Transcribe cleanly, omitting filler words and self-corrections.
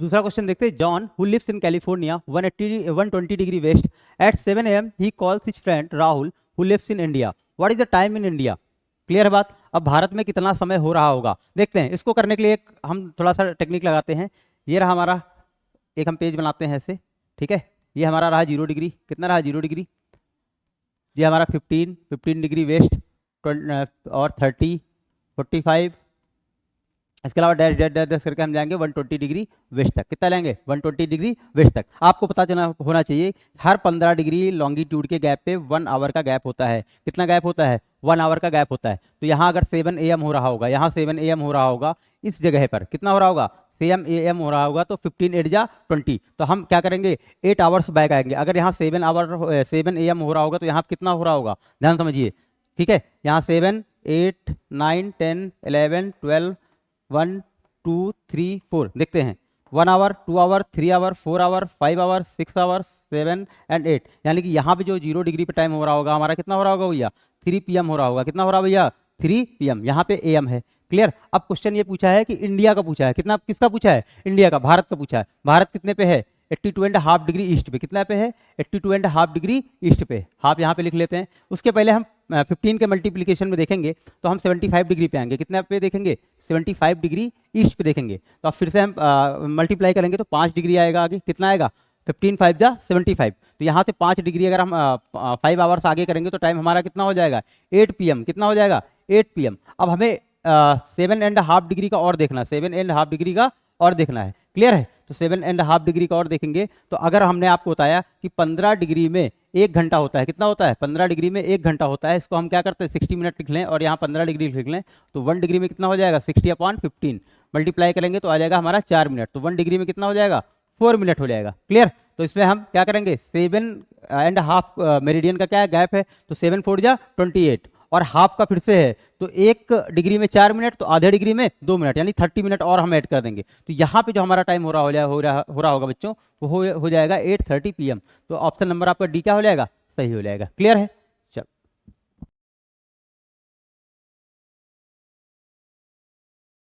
दूसरा क्वेश्चन देखते हैं। John who lives in California 120 degree west at 7 AM he calls his friend Rahul who lives in India. What is the time in India? Clear है बात। अब भारत में कितना समय हो रहा होगा देखते हैं। इसको करने के लिए हम थोड़ा सा टेक्निक लगाते हैं। ये रहा हमारा, एक हम पेज बनाते हैं ऐसे, ठीक है। ये हमारा रहा 0 डिग्री, कितना रहा 0 डिग्री। ये हमारा 15 डिग्री वेस्ट और 30, 45, इसके अलावा डैश डैश डैश डैश करके हम जाएंगे 120 डिग्री वेस्ट तक। कितना लेंगे? 120 डिग्री वेस्ट तक। आपको पता चलना होना चाहिए हर 15 डिग्री लॉन्गिट्यूड के गैप पे 1 आवर का गैप होता है। कितना गैप होता है? 1 आवर का गैप होता है। तो यहाँ अगर 7 AM हो रहा होगा, यहाँ 7 AM हो रहा होगा, इस जगह पर कितना हो रहा होगा? 7 AM हो रहा होगा, तो 15 8 जा 20। तो हम क्या करेंगे? 8 आवर्स बैक आएंगे। अगर यहाँ 7 AM हो रहा होगा तो यहाँ कितना हो रहा होगा? ध्यान समझिए, ठीक है। यहाँ 7 8 9 10 11 12 1 2 3 4 देखते हैं। 1 hour, 2 hour, 3 hour, 4 hour, 5 hour, 6 hour, 7 and 8। यानी कि यहाँ पे जो 0 डिग्री पे टाइम हो रहा होगा हमारा, कितना हो रहा होगा भैया? 3 PM हो रहा होगा। कितना हो रहा है भैया? 3 PM। यहाँ पे AM है। क्लियर। अब क्वेश्चन ये पूछा है कि इंडिया का पूछा है। कितना, किसका पूछा है? इंडिया का, भारत का पूछा है। भारत कितने पे है? 82.5 डिग्री ईस्ट पे। कितना पे है? 82.5 डिग्री ईस्ट पे। हाफ यहाँ पे लिख लेते हैं। उसके पहले हम 15 के मल्टीप्लिकेशन में देखेंगे तो हम 75 डिग्री पे आएंगे। कितने पे देखेंगे? 75 डिग्री ईस्ट पे देखेंगे। तो अब फिर से हम मल्टीप्लाई करेंगे तो 5 डिग्री आएगा आगे। कितना आएगा? 15 5 जा 75। तो यहाँ से 5 डिग्री अगर हम 5 आवर्स आगे करेंगे तो टाइम हमारा कितना हो जाएगा? 8 PM। कितना हो जाएगा? 8 PM। अब हमें 7.5 डिग्री का और देखना है, 7.5 डिग्री का और देखना है। क्लियर है। तो 7.5 डिग्री का और देखेंगे तो अगर हमने आपको बताया कि 15 डिग्री में 1 घंटा होता है, कितना होता है? 15 डिग्री में 1 घंटा होता है। इसको हम क्या करते हैं? 60 मिनट लिख लें और यहाँ 15 डिग्री लिख लें। तो 1 डिग्री में कितना हो जाएगा? 60/15 मल्टीप्लाई करेंगे तो आ जाएगा हमारा 4 मिनट। तो 1 डिग्री में कितना हो जाएगा? 4 मिनट हो जाएगा। क्लियर। तो इसमें हम क्या करेंगे? 7.5 मेरिडियन का क्या गैप है? तो 7 4 जा 28 और हाफ का फिर से है। तो 1 डिग्री में 4 मिनट, तो आधे डिग्री में 2 मिनट, यानी 30 मिनट और हम ऐड कर देंगे। तो यहाँ पे जो हमारा टाइम हो रहा होगा बच्चों, वो हो जाएगा 8:30 PM। तो ऑप्शन नंबर आपका डी क्या हो जाएगा? सही हो जाएगा। क्लियर है।